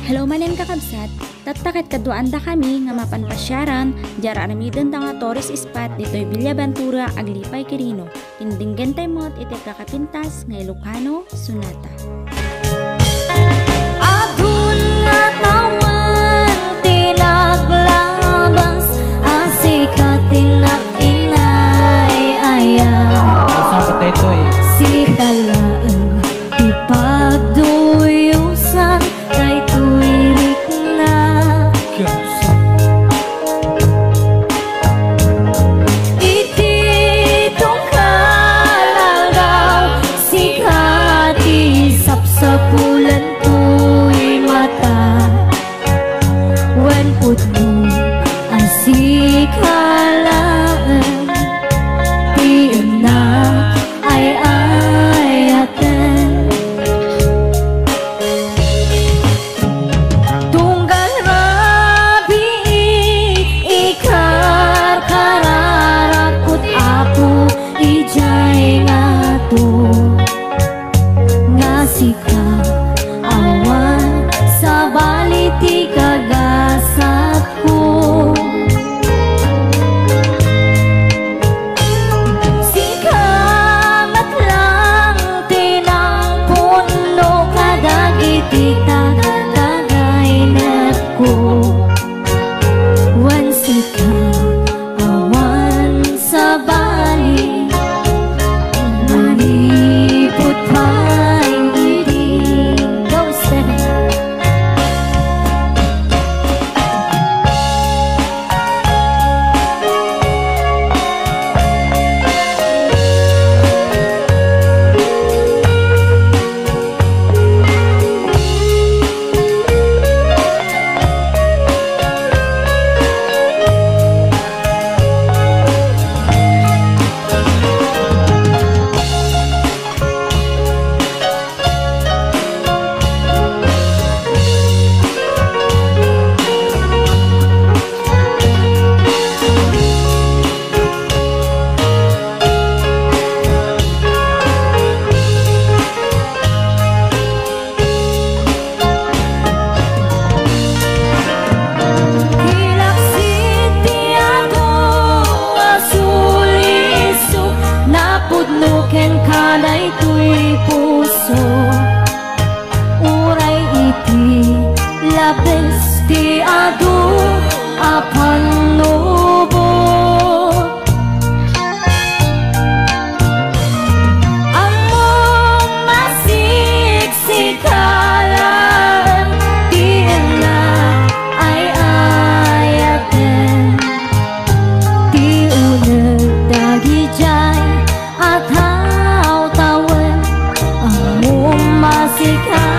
Hello manen kakabsat, tatakit kaduanda kami nga mapanpasyaran, jara aramidan nga tourist spot dito'y Villaventura, Aglipay, Quirino. Tindinggan tayo mo't iti kakapintas nga Ilocano, Sunata. Adun nga tawan, tinaglabas, asika tinag-inay, ayaw. Si kalaan, ipagduyusan, kay tuwirik na. Ititong kalagaw, si kati sapsapulan tuy mata. Wen putno, asik halaan, tiyan na ay ayaten. Tunggal rabi ikar kararakut aku ijay ngato ngasih ka awan sa baliti kagasatku. Sikamat lang tinang puno kadagiti tagainatku. Wan sika awan sa bali manipot paing ibig. Go Stephen. Ken kanay tuy puso uray iti labes ti adu apan lubot. Among masiksikalan ti na ay ayaten ti uneg dagi jay at haw-tawen among masikalan.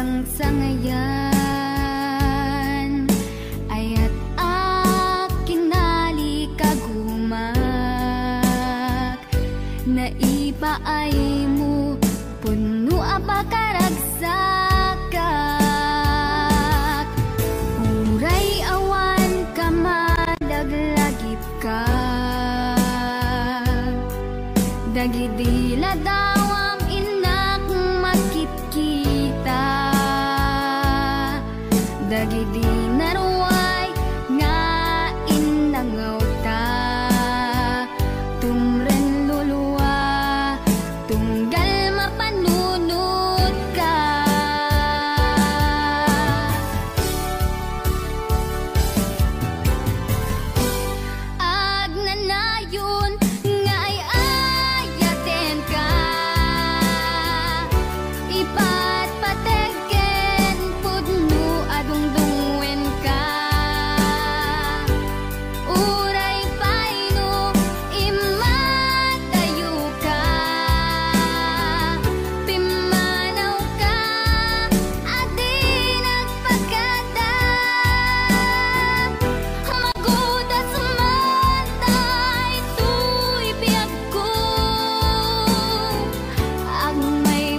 sang sangayan ayat akinali kagumak na iba ay mo puno apakaragsakat uray awan ka madaglagip ka dagidila dawam inak makit-kita dagidi naruay nga inangaw ta tumren luluwa tunggal mapanunod ka agnanayon nga ay ayaten ka ipatpategen pudno adungdungwen ka uray paino imatayo ka pimanaw ka adi nagpagkada magudas matay tuy biyag ko ang may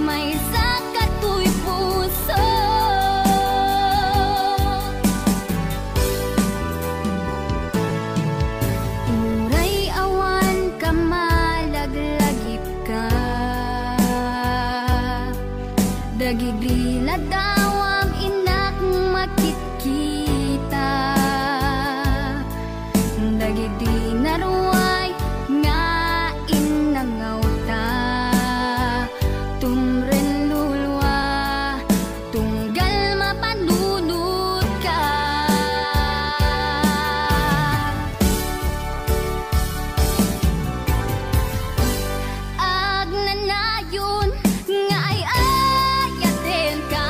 sakat tuy puso uray awan ka malaglagip ka dagidila dawam inak makit-kita dagidi naruay nga inangaw ta tumren lulwa tunggal mapanunod ka agnanayon nga ay ayaten ka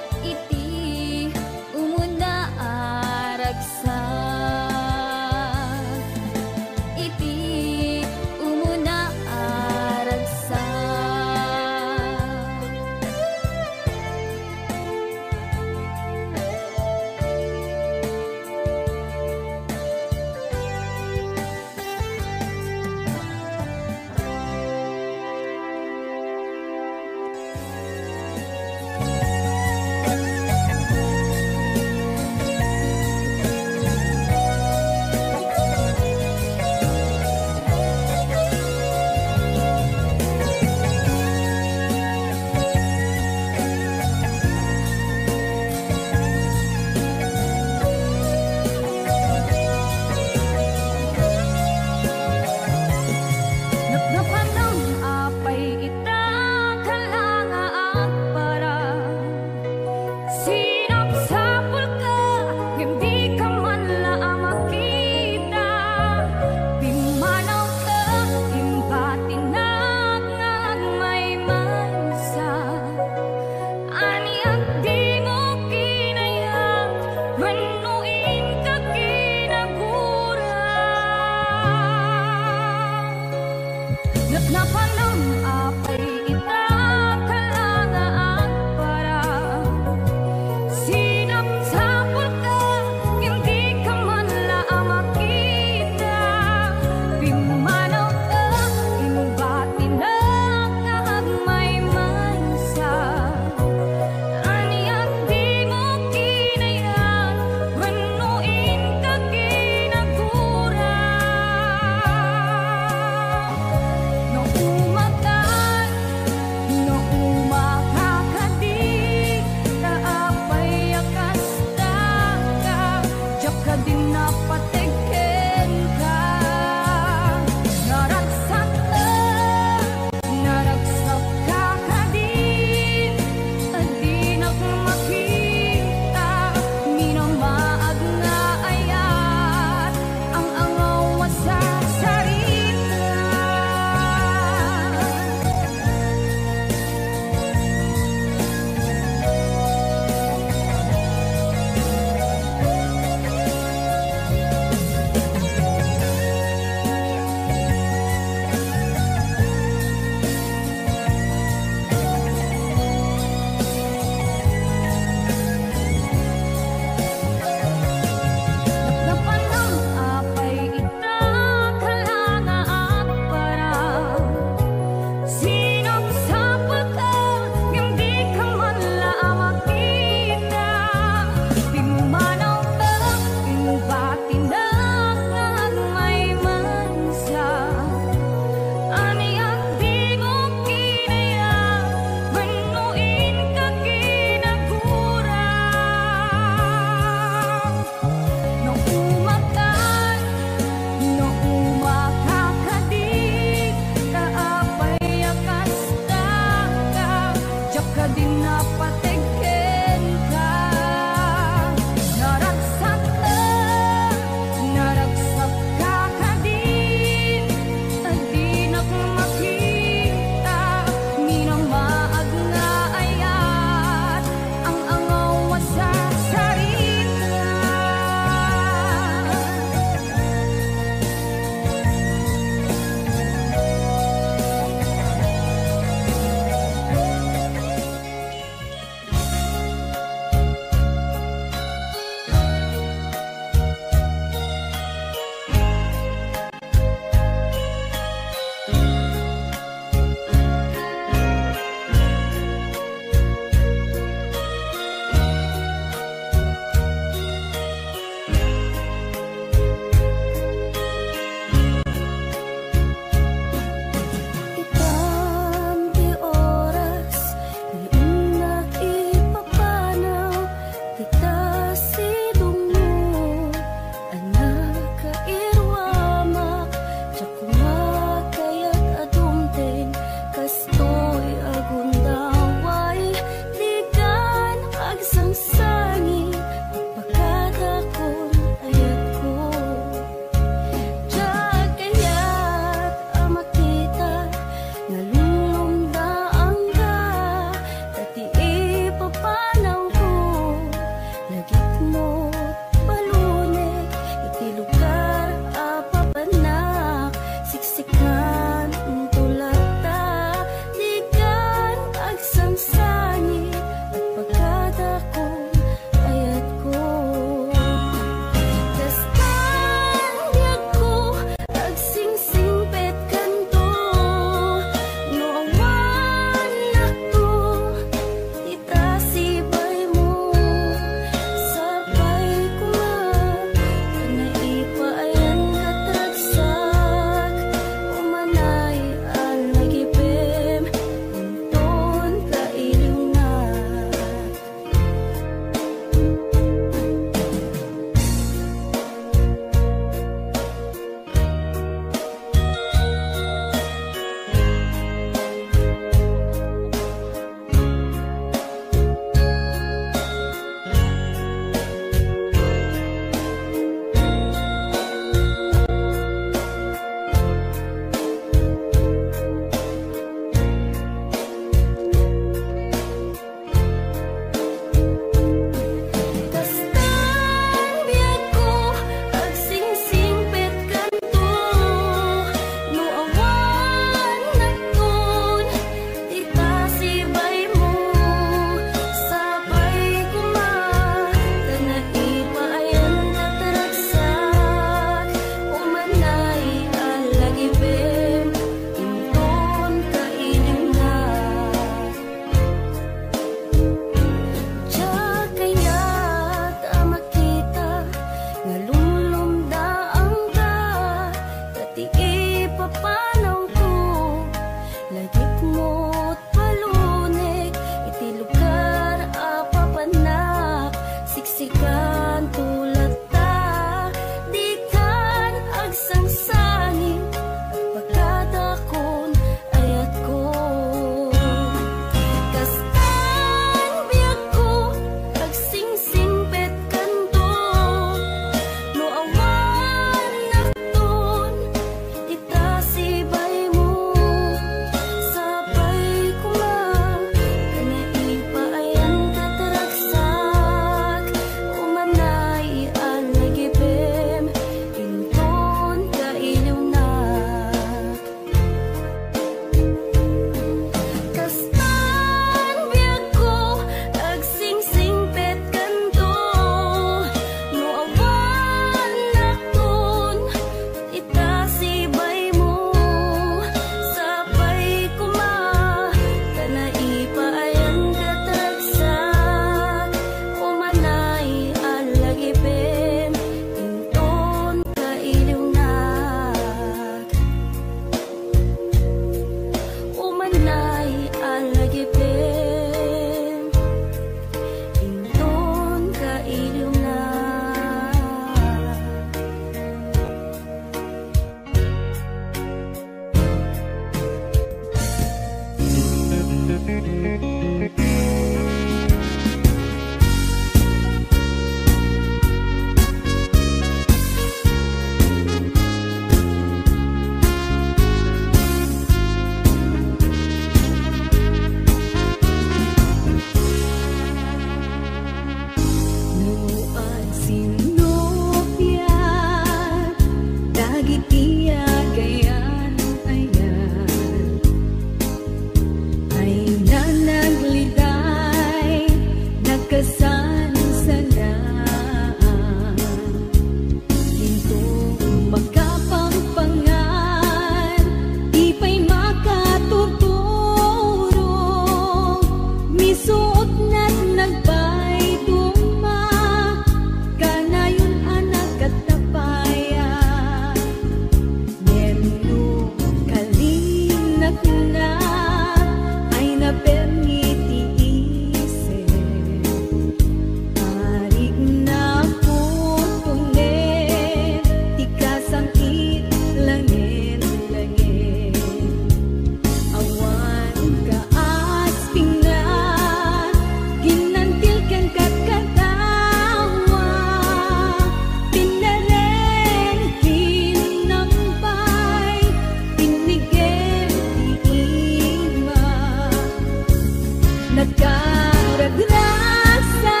nagkaragrasa,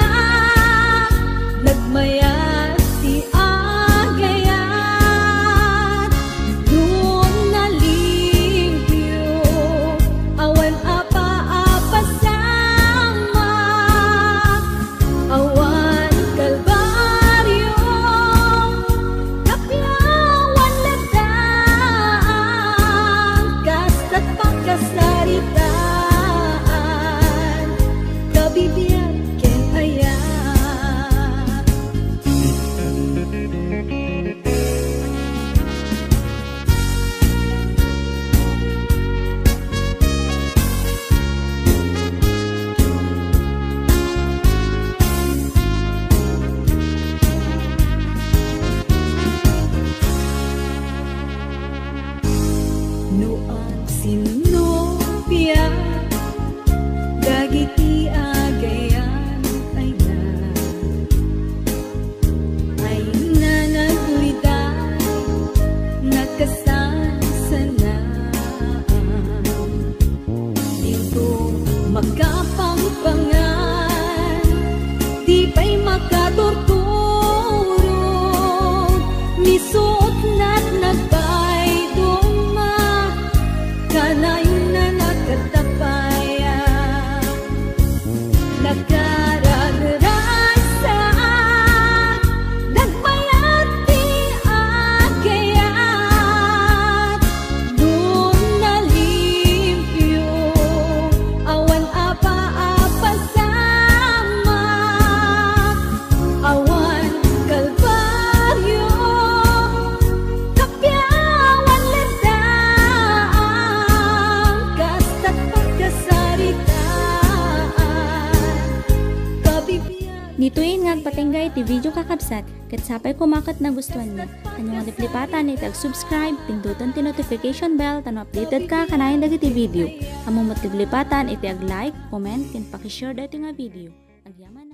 nagmayat ti agayat, doon nalimpyo, awan apa-apa sama, awan kalbaryo, kapyawan ladaan, kasta't pagkasaritaan, kabibiyag ken aya. Noan sinopya, dagiti agayan ay na naguriday, nagkasansanaan, dito magkapangpangan, di pa'y makatorturo, misuot na't nagbay duma, kanayon na nagkatapaya, nagkaragrasa, nagbayat ti agayat, doon nalimpyo, awan apa-apa sama, awan kalbaryo, kapyawan ladaan, kasta't pagkasaritaan, kabibiyag. Dito'y nga patinggay ti video kakabsat, kat sapay kumakat na gustuhan niya. Ano nga liplipatan iti subscribe, pindutan ti notification bell, tano updated ka kanayin dagiti video. Among matiglipatan iti like, comment, ken pakishare dati nga video. Agyaman.